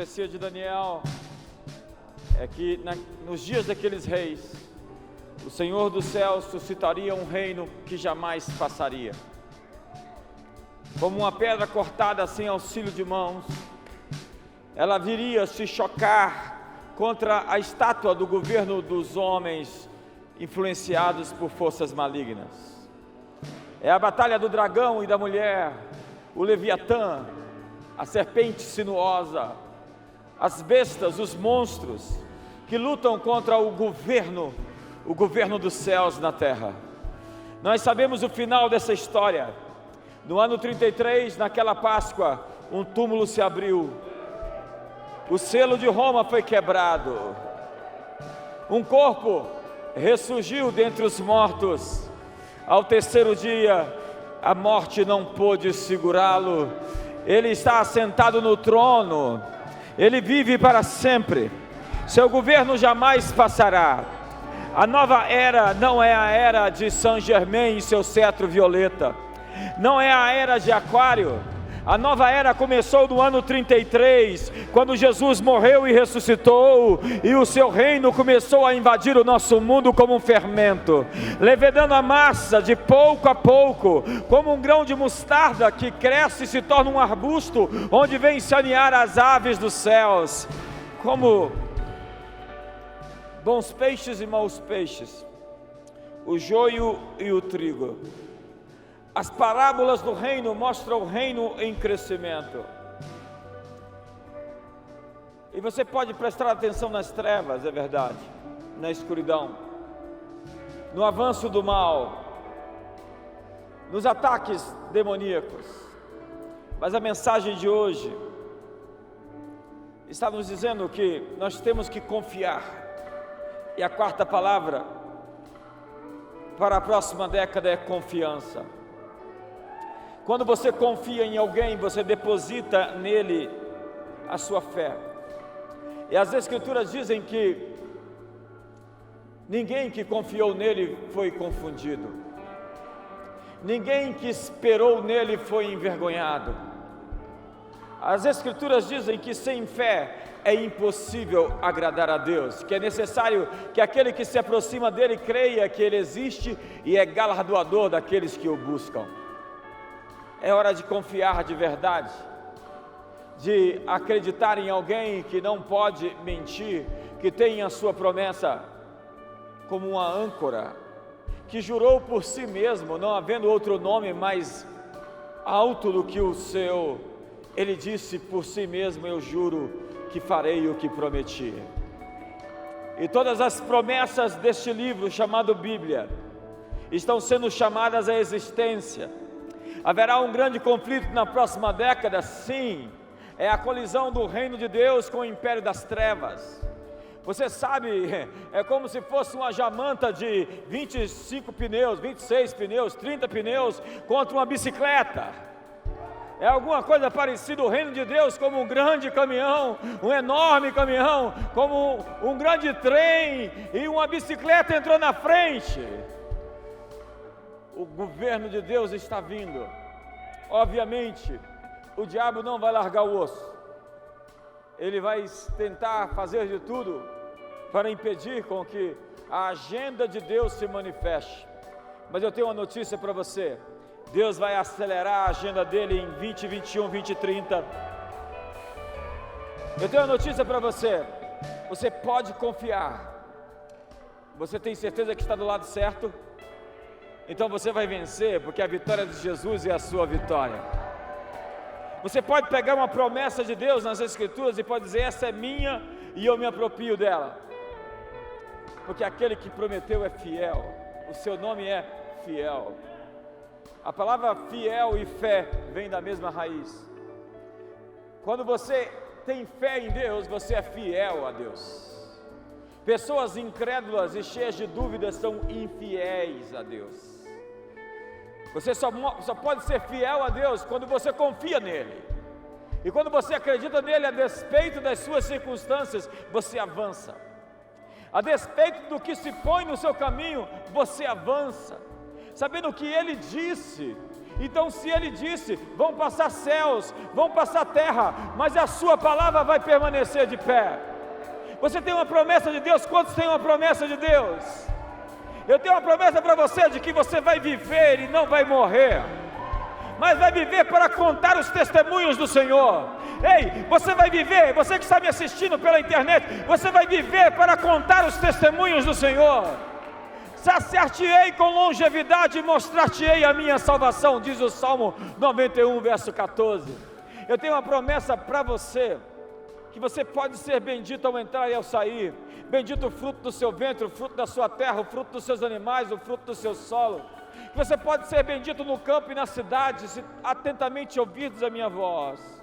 profecia de Daniel é que nos dias daqueles reis, o Senhor dos céus suscitaria um reino que jamais passaria. Como uma pedra cortada sem auxílio de mãos, ela viria se chocar contra a estátua do governo dos homens influenciados por forças malignas. É a batalha do dragão e da mulher, o Leviatã, a serpente sinuosa, as bestas, os monstros, que lutam contra o governo dos céus na terra. Nós sabemos o final dessa história. No ano 33, naquela Páscoa, um túmulo se abriu, o selo de Roma foi quebrado, um corpo ressurgiu dentre os mortos. Ao terceiro dia, a morte não pôde segurá-lo. Ele está assentado no trono, ele vive para sempre, seu governo jamais passará. A nova era não é a era de Saint-Germain e seu cetro violeta, não é a era de Aquário. A nova era começou no ano 33, quando Jesus morreu e ressuscitou, e o seu reino começou a invadir o nosso mundo como um fermento, levedando a massa de pouco a pouco, como um grão de mostarda que cresce e se torna um arbusto, onde vem sanear as aves dos céus, como bons peixes e maus peixes, o joio e o trigo. As parábolas do reino mostram o reino em crescimento. E você pode prestar atenção nas trevas, é verdade, na escuridão, no avanço do mal, nos ataques demoníacos. Mas a mensagem de hoje está nos dizendo que nós temos que confiar. E a quarta palavra para a próxima década é confiança. Quando você confia em alguém, você deposita nele a sua fé. E as Escrituras dizem que ninguém que confiou nele foi confundido, ninguém que esperou nele foi envergonhado. As Escrituras dizem que sem fé é impossível agradar a Deus, que é necessário que aquele que se aproxima dele creia que ele existe e é galardoador daqueles que o buscam. É hora de confiar de verdade, de acreditar em alguém que não pode mentir, que tem a sua promessa como uma âncora, que jurou por si mesmo, não havendo outro nome mais alto do que o seu. Ele disse por si mesmo: eu juro que farei o que prometi. E todas as promessas deste livro chamado Bíblia estão sendo chamadas à existência. Haverá um grande conflito na próxima década, sim, é a colisão do reino de Deus com o império das trevas. Você sabe, é como se fosse uma jamanta de 25 pneus, 26 pneus, 30 pneus contra uma bicicleta. É alguma coisa parecida o reino de Deus como um grande caminhão, um enorme caminhão, como um grande trem, e uma bicicleta entrou na frente. O governo de Deus está vindo. Obviamente, o diabo não vai largar o osso. Ele vai tentar fazer de tudo para impedir com que a agenda de Deus se manifeste. Mas eu tenho uma notícia para você: Deus vai acelerar a agenda dele em 2021, 2030. Eu tenho uma notícia para você: você pode confiar. Você tem certeza que está do lado certo? Então você vai vencer, porque a vitória de Jesus é a sua vitória. Você pode pegar uma promessa de Deus nas Escrituras e pode dizer: essa é minha e eu me aproprio dela, porque aquele que prometeu é fiel, o seu nome é fiel. A palavra fiel e fé vem da mesma raiz. Quando você tem fé em Deus, você é fiel a Deus. Pessoas incrédulas e cheias de dúvidas são infiéis a Deus. Você só pode ser fiel a Deus quando você confia nele. E quando você acredita nele, a despeito das suas circunstâncias, você avança. A despeito do que se põe no seu caminho, você avança, sabendo que ele disse, Então, se Ele disse, vão passar céus, vão passar terra, mas a sua palavra vai permanecer de pé. Você tem uma promessa de Deus? Quantos têm uma promessa de Deus? Eu tenho uma promessa para você de que você vai viver e não vai morrer, mas vai viver para contar os testemunhos do Senhor. Ei, você vai viver, você que está me assistindo pela internet, você vai viver para contar os testemunhos do Senhor. Saciar-te-ei com longevidade e mostrar-te-ei a minha salvação, diz o Salmo 91, verso 14. Eu tenho uma promessa para você, que você pode ser bendito ao entrar e ao sair, bendito o fruto do seu ventre, o fruto da sua terra, o fruto dos seus animais, o fruto do seu solo, que você pode ser bendito no campo e na cidade, se atentamente ouvirdes a minha voz.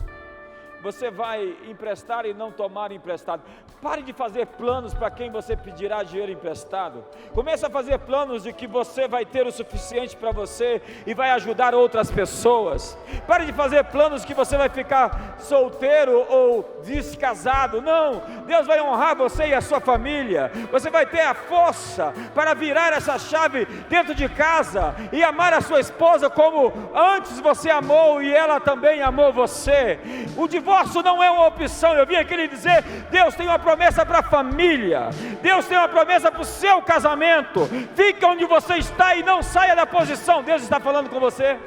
Você vai emprestar e não tomar emprestado. Pare de fazer planos para quem você pedirá dinheiro emprestado. Comece a fazer planos de que você vai ter o suficiente para você e vai ajudar outras pessoas. Pare de fazer planos que você vai ficar solteiro ou descasado. Não, Deus vai honrar você e a sua família. Você vai ter a força para virar essa chave dentro de casa e amar a sua esposa como antes você amou e ela também amou você. O divórcio não é uma opção. Eu vim aqui lhe dizer, Deus tem uma promessa para a família, Deus tem uma promessa para o seu casamento. Fique onde você está e não saia da posição. Deus está falando com você.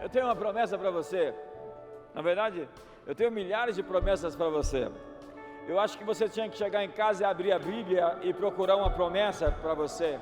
Eu tenho uma promessa para você. Na verdade, eu tenho milhares de promessas para você. Eu acho que você tinha que chegar em casa e abrir a Bíblia e procurar uma promessa para você,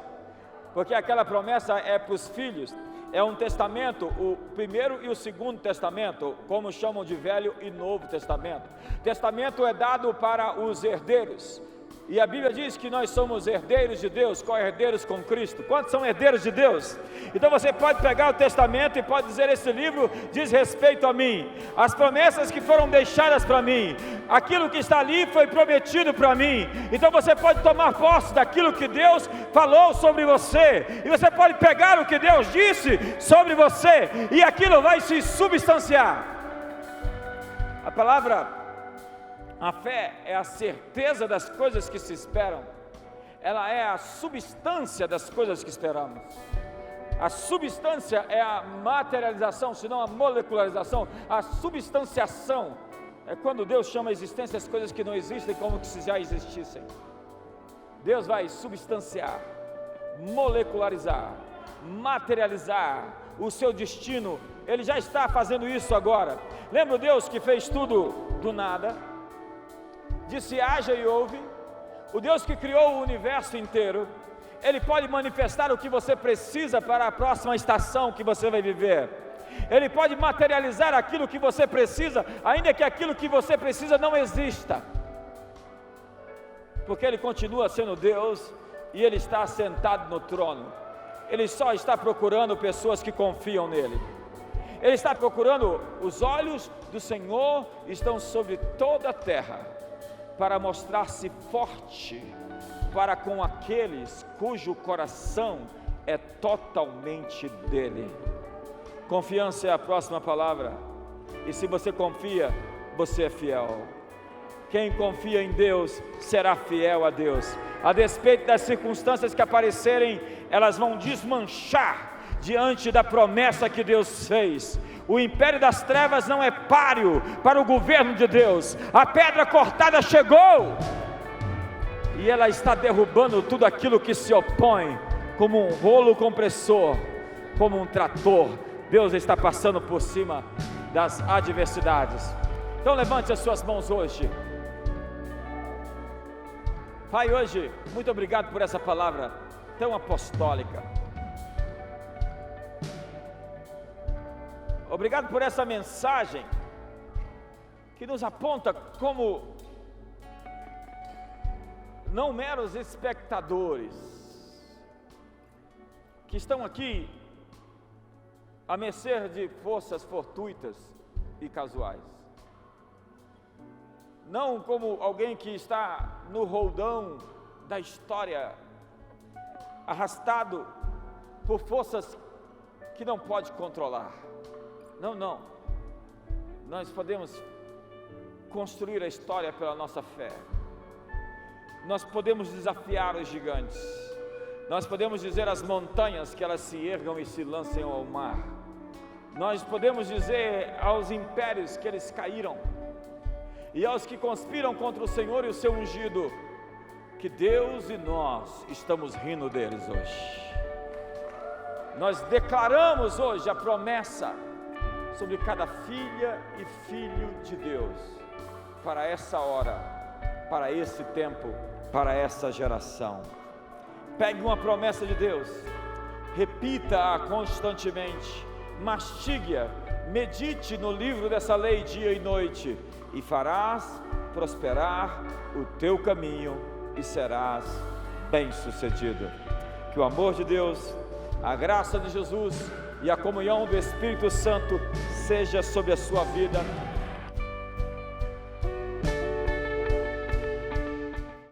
porque aquela promessa é para os filhos. É um testamento, o primeiro e o segundo testamento, como chamam de Velho e Novo Testamento. Testamento é dado para os herdeiros, e a Bíblia diz que nós somos herdeiros de Deus, co-herdeiros com Cristo. Quantos são herdeiros de Deus? Então você pode pegar o testamento e pode dizer, esse livro diz respeito a mim, as promessas que foram deixadas para mim, aquilo que está ali foi prometido para mim. Então você pode tomar posse daquilo que Deus falou sobre você, e você pode pegar o que Deus disse sobre você, e aquilo vai se substanciar. A fé é a certeza das coisas que se esperam, ela é a substância das coisas que esperamos. A substância é a materialização, se não a molecularização. A substanciação é quando Deus chama a existência as coisas que não existem como se já existissem. Deus vai substanciar, molecularizar, materializar o seu destino. Ele já está fazendo isso agora. Lembra o Deus que fez tudo do nada? Disse haja e houve. O Deus que criou o universo inteiro, Ele pode manifestar o que você precisa para a próxima estação que você vai viver. Ele pode materializar aquilo que você precisa, ainda que aquilo que você precisa não exista, porque Ele continua sendo Deus e Ele está sentado no trono. Ele só está procurando pessoas que confiam nele. Ele está procurando, os olhos do Senhor estão sobre toda a terra, para mostrar-se forte para com aqueles cujo coração é totalmente dele. Confiança é a próxima palavra, e se você confia, você é fiel. Quem confia em Deus será fiel a Deus. A despeito das circunstâncias que aparecerem, elas vão desmanchar diante da promessa que Deus fez. O império das trevas não é páreo para o governo de Deus. A pedra cortada chegou, e ela está derrubando tudo aquilo que se opõe, como um rolo compressor, como um trator. Deus está passando por cima das adversidades. Então levante as suas mãos hoje. Pai, hoje, muito obrigado por essa palavra tão apostólica. Obrigado por essa mensagem que nos aponta como não meros espectadores que estão aqui a mercê de forças fortuitas e casuais, não como alguém que está no roldão da história, arrastado por forças que não pode controlar. Não, nós podemos construir a história pela nossa fé. Nós podemos desafiar os gigantes. Nós podemos dizer às montanhas que elas se ergam e se lancem ao mar. Nós podemos dizer aos impérios que eles caíram, e aos que conspiram contra o Senhor e o seu ungido, que Deus e nós estamos rindo deles hoje. Nós declaramos hoje a promessa sobre cada filha e filho de Deus, para essa hora, para esse tempo, para essa geração. Pegue uma promessa de Deus, repita-a constantemente, mastigue-a, medite no livro dessa lei dia e noite, e farás prosperar o teu caminho e serás bem-sucedido. Que o amor de Deus, a graça de Jesus e a comunhão do Espírito Santo seja sobre a sua vida